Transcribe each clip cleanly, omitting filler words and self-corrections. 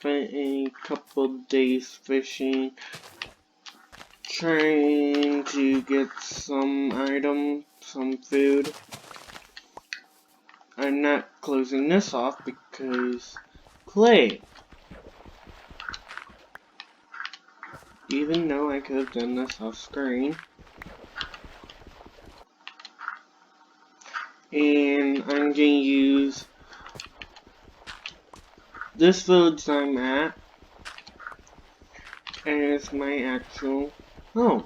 spent a couple days fishing, trying to get some item, some food. I'm not closing this off because clay. Even though I could have done this off screen. And I'm going to use this village I'm at as my actual home.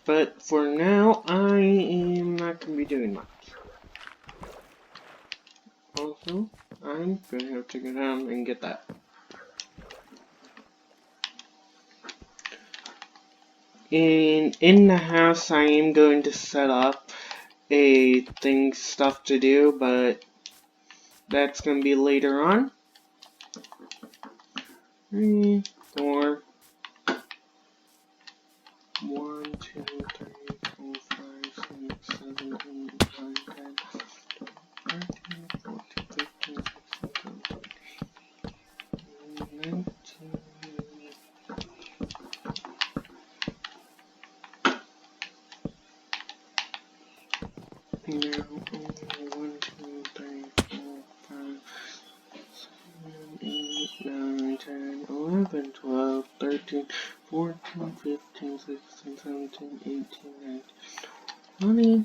But for now, I am not going to be doing much. Also, I'm going to have to go down and get that. And in the house, I am going to set up stuff to do, but that's going to be later on. 3, 4, 1, 2, 3, 4, 5, 6, 7, 8, 9, 10, 13, 14, 15, 16, 17, 19. Now, 1, 2, 3, 4, 5, 7, 8, 9, 10, 11, 12, 13, 14, 15, 16, 17, 18, 19, 20.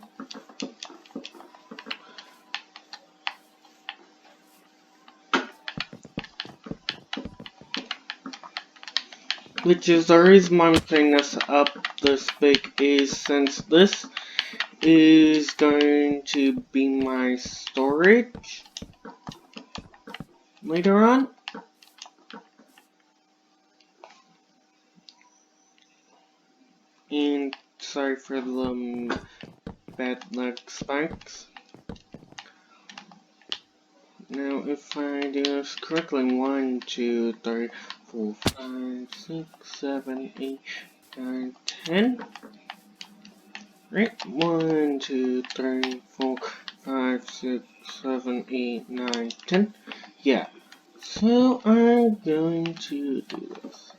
Which is the reason why I'm setting this up this big is since this is going to be my storage later on. And sorry for the bad luck spikes. Now if I do this correctly, 1, 2, 3, 4, 5, 6, 7, 8, 9, 10. Right? 1, 2, 3, 4, 5, 6, 7, 8, 9, 10. Yeah. So I'm going to do this.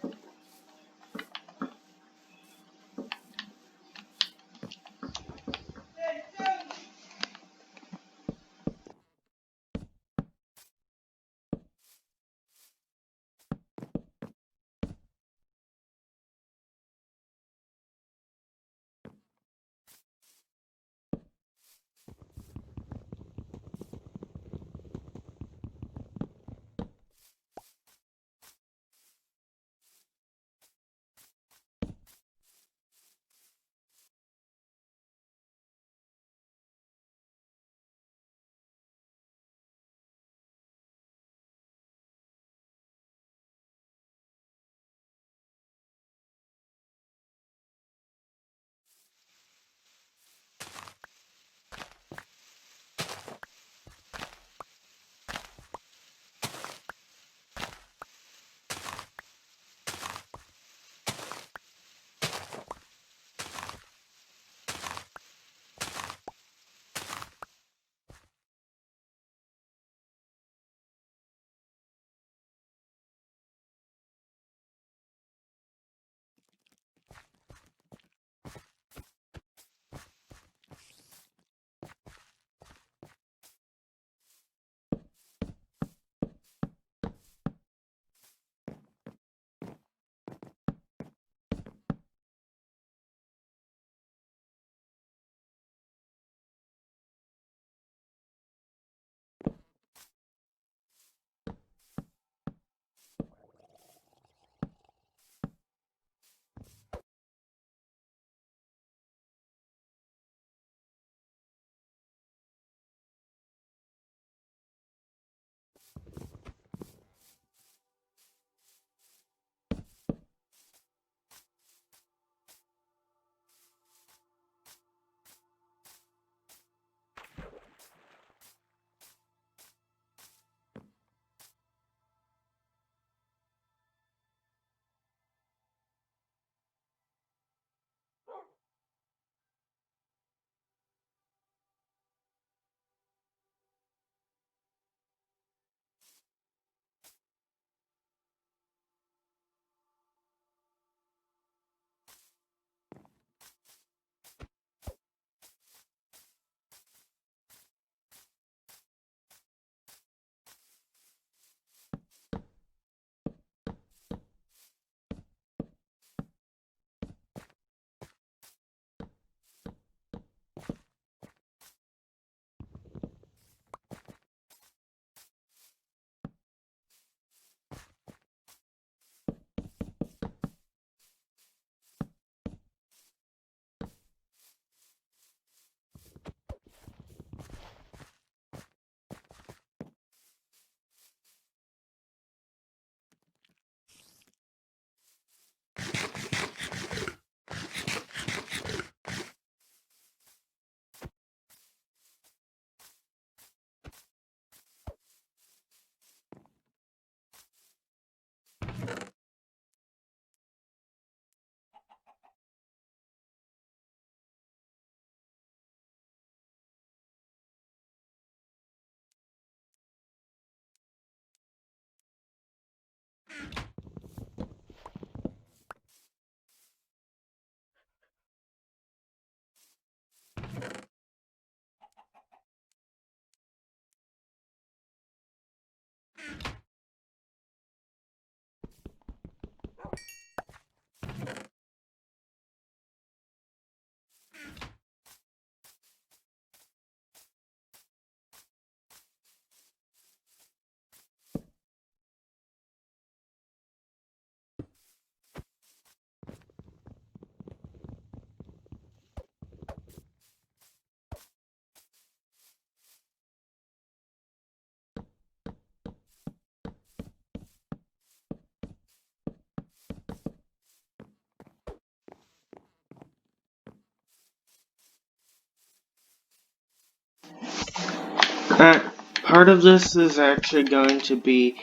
Part of this is actually going to be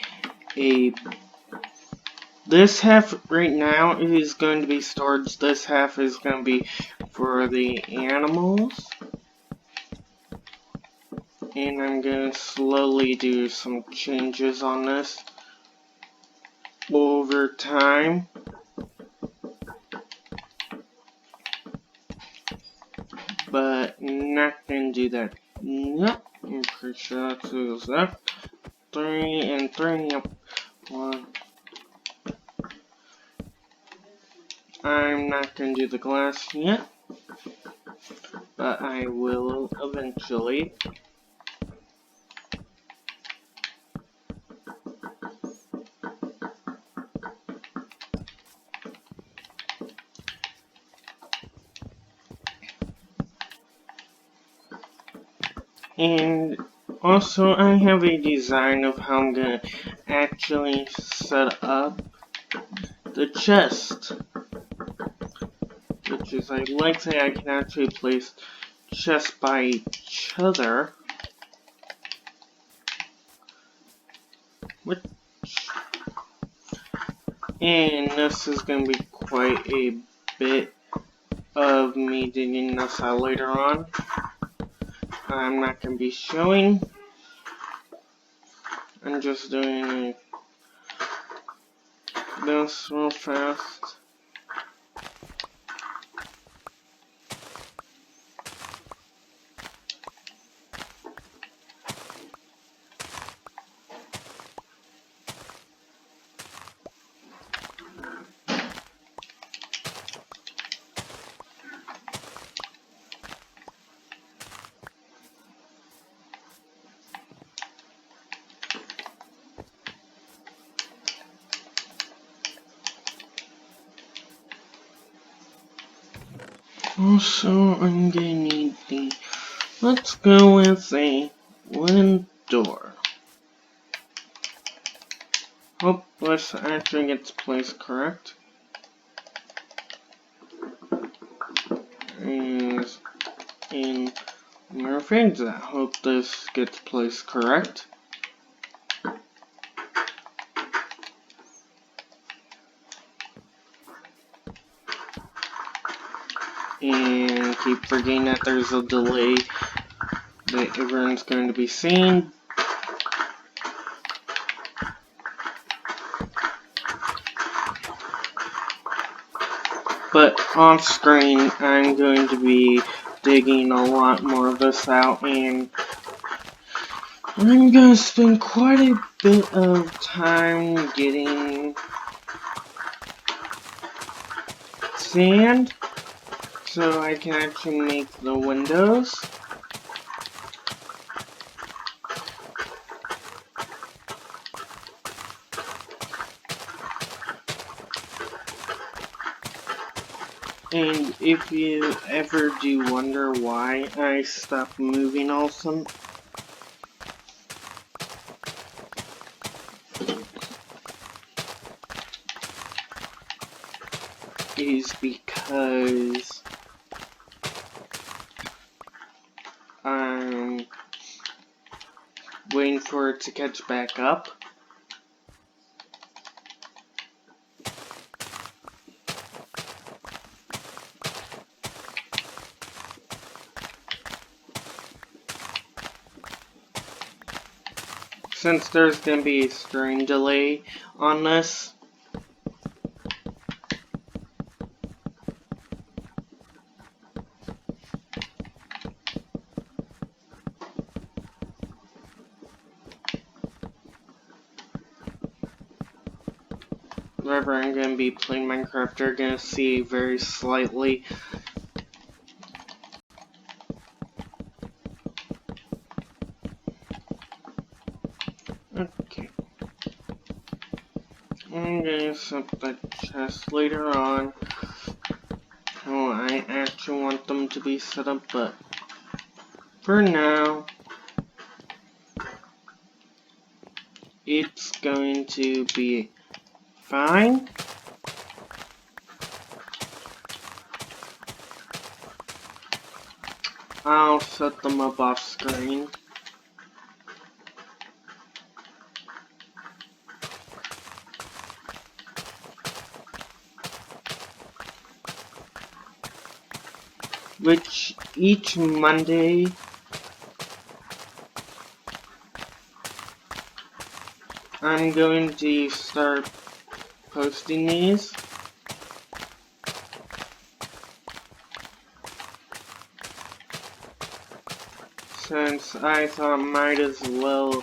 this half right now is going to be storage. This half is going to be for the animals. And I'm going to slowly do some changes on this over time. But not going to do that. Nope. I'm pretty sure that's that. 3 and 3. Yep. 1. I'm not going to do the glass yet. But I will eventually. And also I have a design of how I'm going to actually set up the chest. Which is, I like to say I can actually place chests by each other. And this is going to be quite a bit of me digging this out later on. I'm not going to be showing. I'm just doing this real fast. Also, I'm gonna need let's go with a wooden door. Hope this actually gets placed correct. Is in my friends that hope this gets placed correct. And keep forgetting that there's a delay that everyone's going to be seeing. But off screen, I'm going to be digging a lot more of this out, and I'm going to spend quite a bit of time getting sand so I can actually make the windows. And if you ever do wonder why I stopped moving also, is because I'm waiting for it to catch back up. Since there's going to be a stream delay on this. Wherever I'm going to be playing Minecraft, you're going to see very slightly. Okay. I'm going to set the chest later on. How I actually want them to be set up, but for now, it's going to be fine. I'll set them up off screen. which each Monday I'm going to start posting these. Since I thought might as well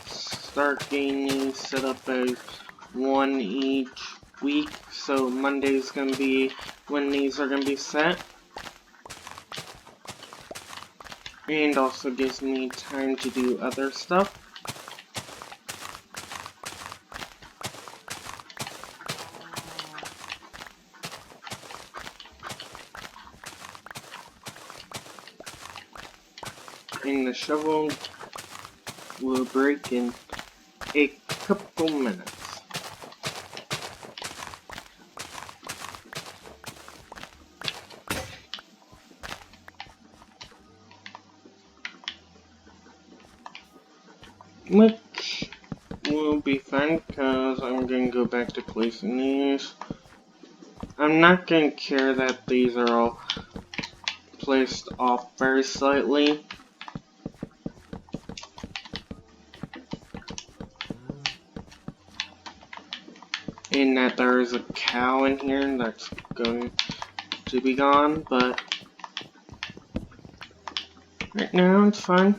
start getting these set up as one each week, so Monday's gonna be when these are gonna be set. And also gives me time to do other stuff. And the shovel will break in a couple minutes. Which will be fine because I'm going to go back to placing these. I'm not going to care that these are all placed off very slightly. And that there is a cow in here that's going to be gone, but right now it's fine.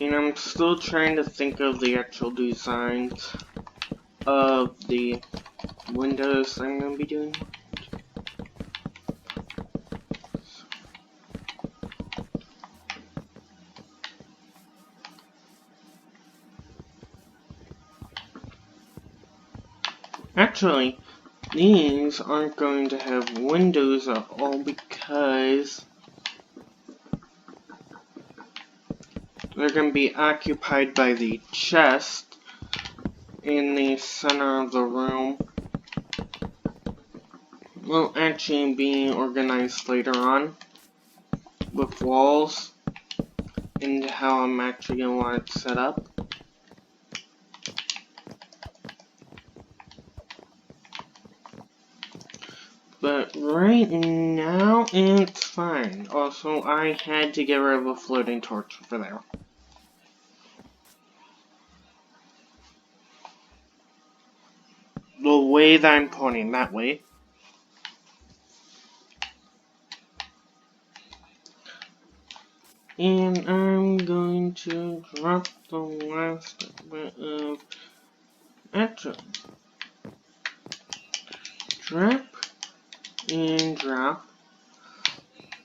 And I'm still trying to think of the actual designs of the windows I'm going to be doing. Actually, these aren't going to have windows at all because they're going to be occupied by the chest in the center of the room. Will actually be organized later on with walls and how I'm actually going to want it set up. But right now, it's fine. Also, I had to get rid of a floating torch for there. The way that I'm pointing, that way. And I'm going to drop the last bit of action. Drop and drop.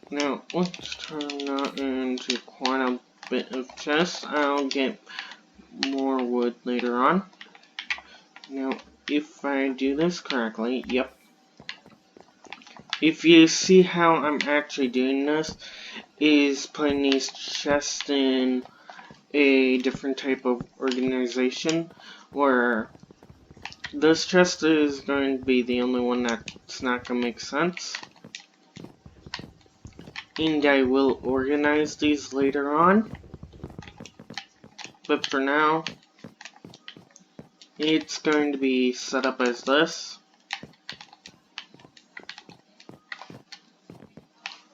Now, let's turn that into quite a bit of chest. I'll get more wood later on. Now, if I do this correctly, yep. If you see how I'm actually doing this, is putting these chests in a different type of organization, where this chest is going to be the only one that's not going to make sense. And I will organize these later on. But for now, it's going to be set up as this.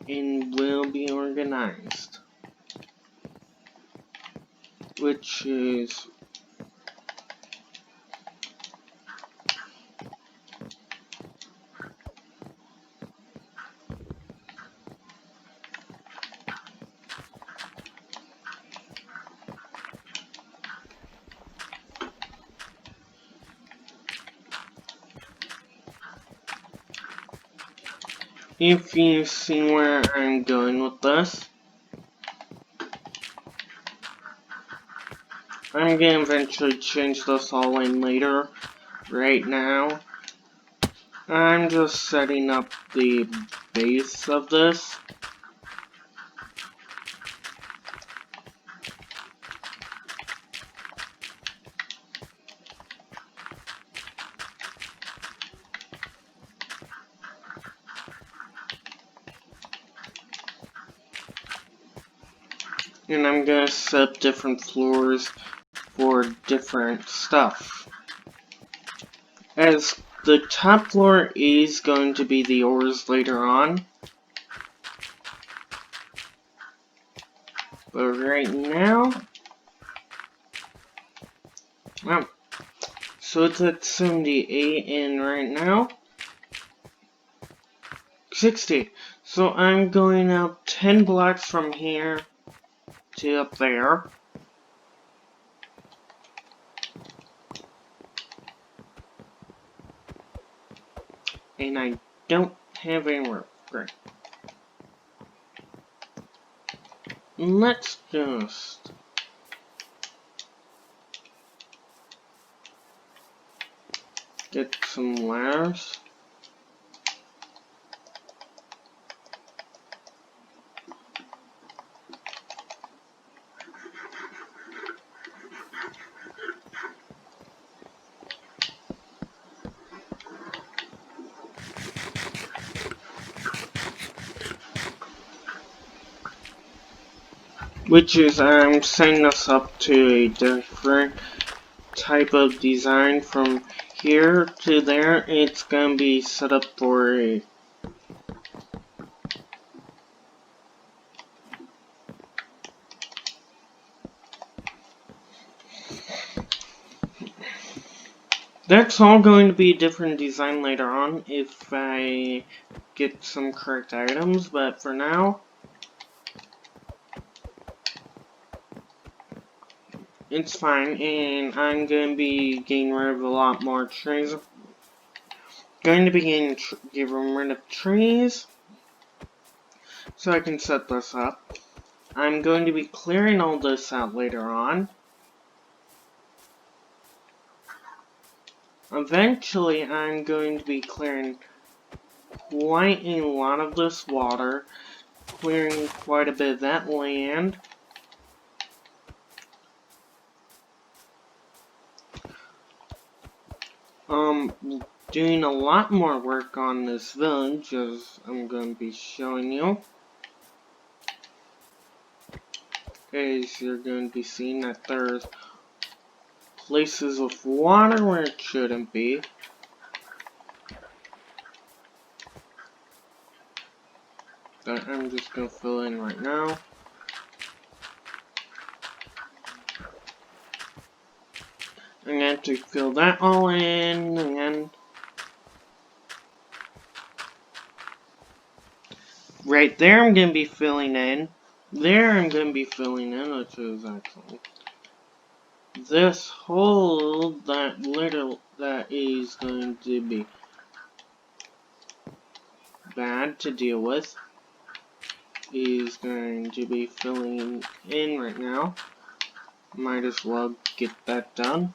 And will be organized. Which is if you see where I'm going with this, I'm going to eventually change this all in later. Right now, I'm just setting up the base of this. And I'm gonna set up different floors for different stuff. As the top floor is going to be the ores later on. But right now, well, so it's at 78 and right now, 60. So I'm going up 10 blocks from here to up there. And I don't have any room. Great. Let's just get some ladders. Which is, I'm setting us up to a different type of design from here to there. It's gonna be set up for a that's all going to be a different design later on if I get some correct items, but for now, it's fine, and I'm going to be getting rid of a lot more trees. Going to be getting rid of trees, so I can set this up. I'm going to be clearing all this out later on. Eventually, I'm going to be clearing quite a lot of this water, clearing quite a bit of that land. Doing a lot more work on this village, as I'm going to be showing you. As you're going to be seeing that there's places with water where it shouldn't be. That I'm just going to fill in right now. I'm going to fill that all in, and right there I'm going to be filling in. There I'm going to be filling in, which is excellent. This hole that is going to be bad to deal with is going to be filling in right now. Might as well get that done.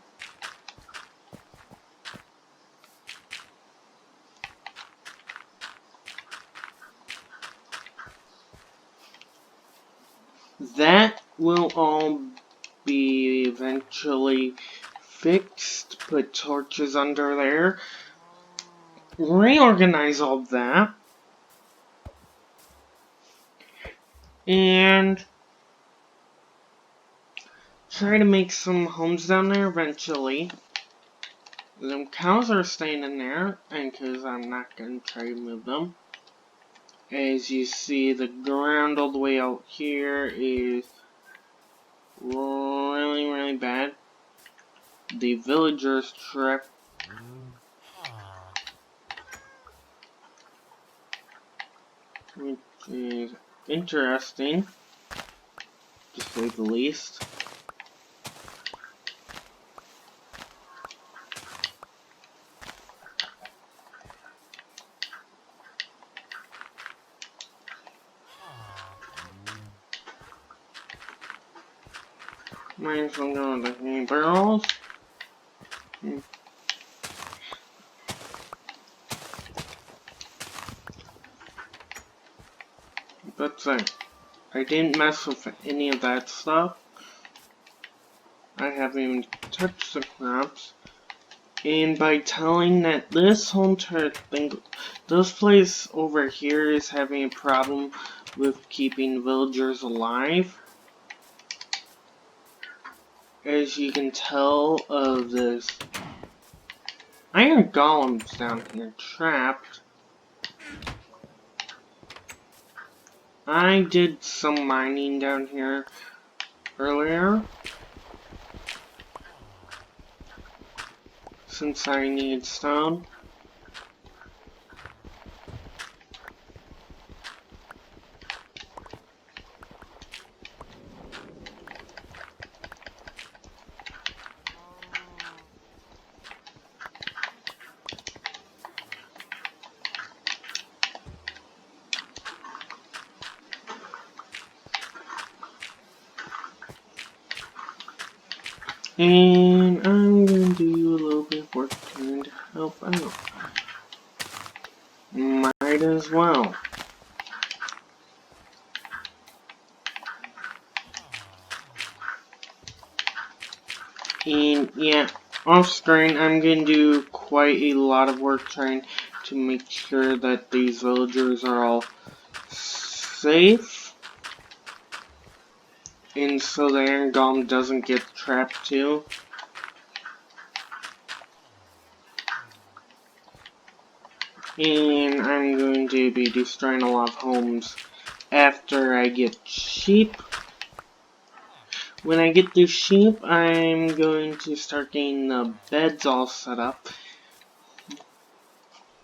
That will all be eventually fixed. Put torches under there. Reorganize all that. And try to make some homes down there eventually. Them cows are staying in there, and because I'm not going to try to move them. As you see, the ground all the way out here is really bad. The villagers trap, which is interesting, to say the least. Might as well go with the hay barrels. But I didn't mess with any of that stuff. I haven't even touched the crops. And by telling that this home turret thing, this place over here is having a problem with keeping villagers alive. as you can tell of this iron golems down here trapped, I did some mining down here earlier, since I need stone. And I'm gonna do a little bit of work trying to help out. Might as well. And yeah, off screen I'm gonna do quite a lot of work trying to make sure that these villagers are all safe. And so the iron golem doesn't get trapped too. And I'm going to be destroying a lot of homes after I get sheep. When I get the sheep, I'm going to start getting the beds all set up.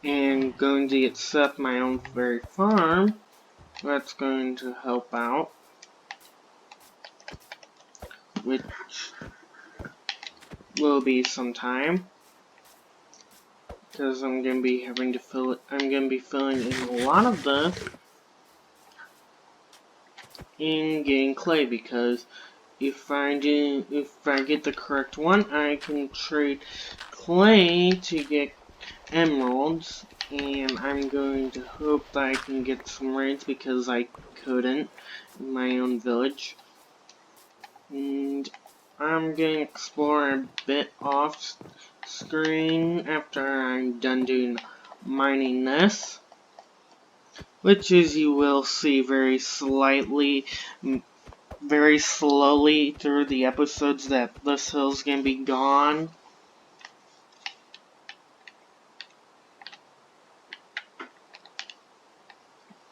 And going to get set up my own very farm. That's going to help out. Which will be some time. Because I'm going to be having to fill it. I'm going to be filling in a lot of this. And getting clay, because if I get the correct one, I can trade clay to get emeralds, and I'm going to hope that I can get some raids because I couldn't in my own village. And I'm going to explore a bit off screen after I'm done doing mining this, which as you will see very slowly through the episodes that this hill's gonna be gone.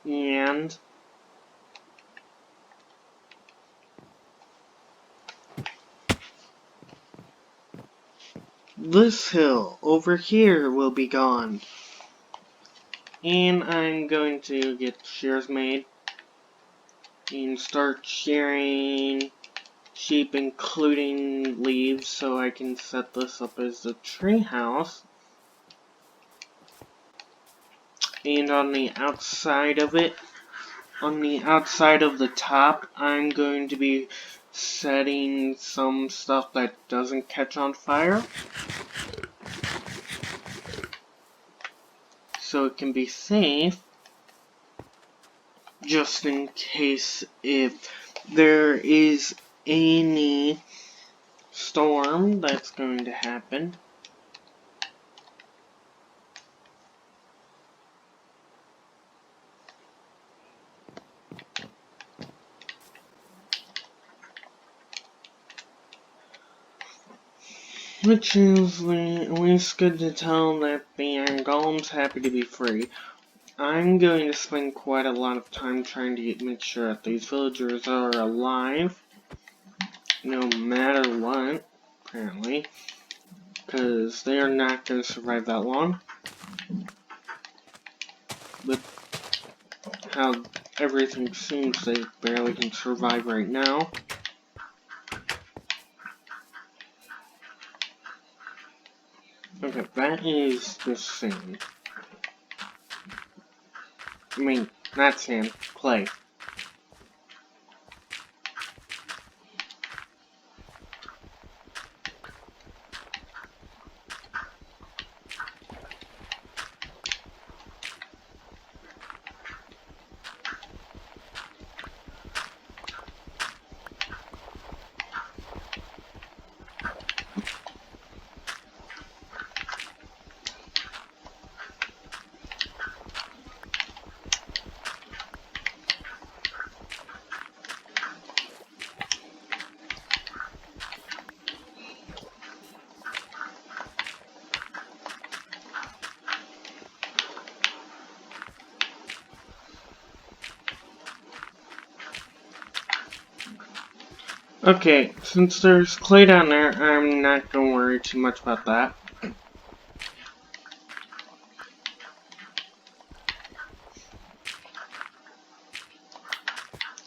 And this hill over here will be gone. And I'm going to get shears made and start shearing sheep, including leaves, so I can set this up as a tree house. And on the outside of it, on the outside of the top, I'm going to be setting some stuff that doesn't catch on fire, so it can be safe, just in case if there is any storm that's going to happen. Which is at least good to tell that the Iron Golem's happy to be free. I'm going to spend quite a lot of time trying to make sure that these villagers are alive, no matter what, apparently, because they are not going to survive that long. But how everything seems, they barely can survive right now. Okay, that is the sand. I mean, not sand, clay. Okay, since there's clay down there, I'm not gonna worry too much about that.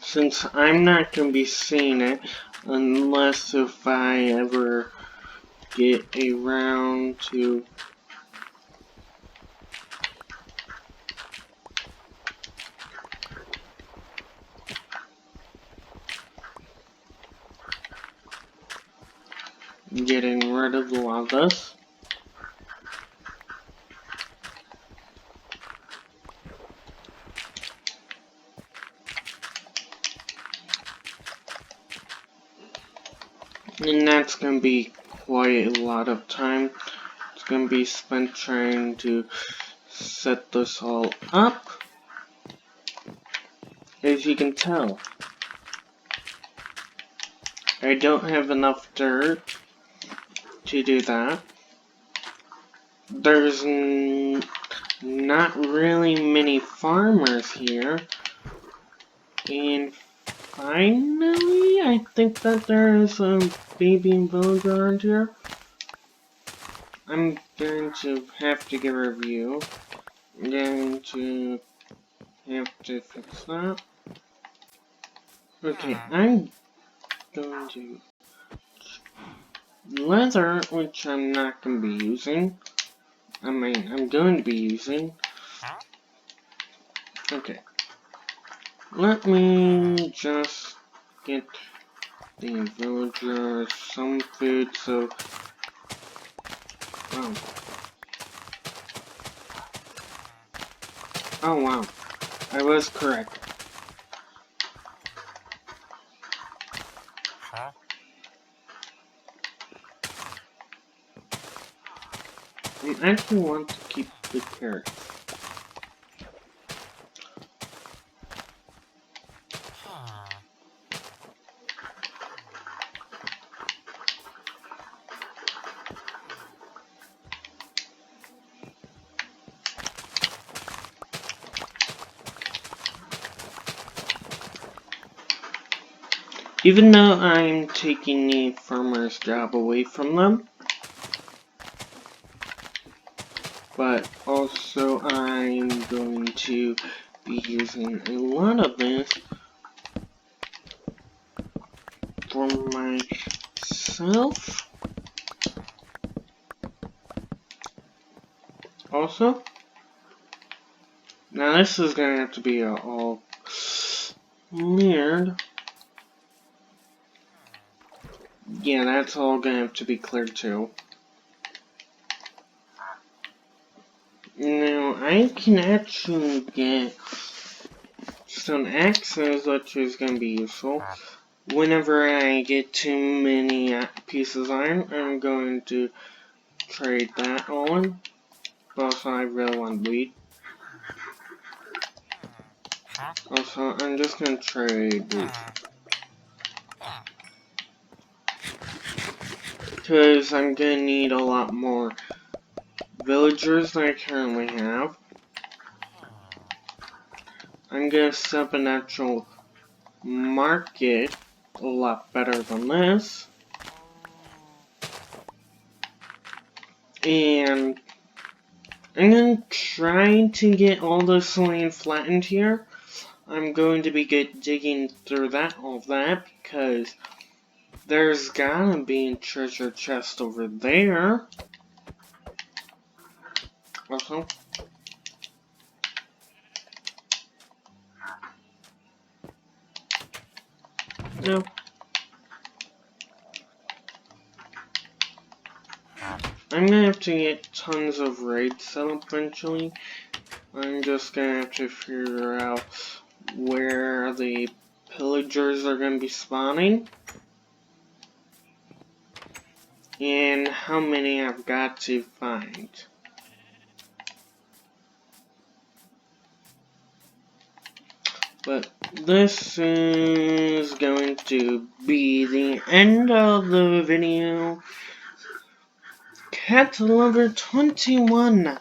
Since I'm not gonna be seeing it unless if I ever get around to getting rid of a lot of this. And that's gonna be quite a lot of time. It's gonna be spent trying to set this all up. As you can tell, I don't have enough dirt to do that. There's not really many farmers here. And finally, I think that there is a baby villager around here. I'm going to have to give a review. I'm going to have to fix that. Okay, I'm going to leather, which I'm not going to be using. I mean, I'm going to be using. Okay. Let me just get the villagers some food so... Oh. Oh wow. I was correct. I actually want to keep the carrots. Even though I'm taking the farmer's job away from them, but also I'm going to be using a lot of this for myself. Also, now this is going to have to be all cleared. Yeah, that's all going to have to be cleared too. Now, I can actually get stone axes, which is going to be useful. Whenever I get too many pieces of iron, I'm going to trade that on. Also, I really want wheat. Also, I'm just going to trade wheat. Because I'm going to need a lot more villagers than I currently have. I'm going to set up an actual market a lot better than this. And I'm going to try to get all this land flattened here. I'm going to be digging through all of that because there's gotta be a treasure chest over there. Also, no. I'm gonna have to get tons of raids set up eventually. I'm just gonna have to figure out where the pillagers are gonna be spawning. And how many I've got to find. But this is going to be the end of the video. Cat Lover 21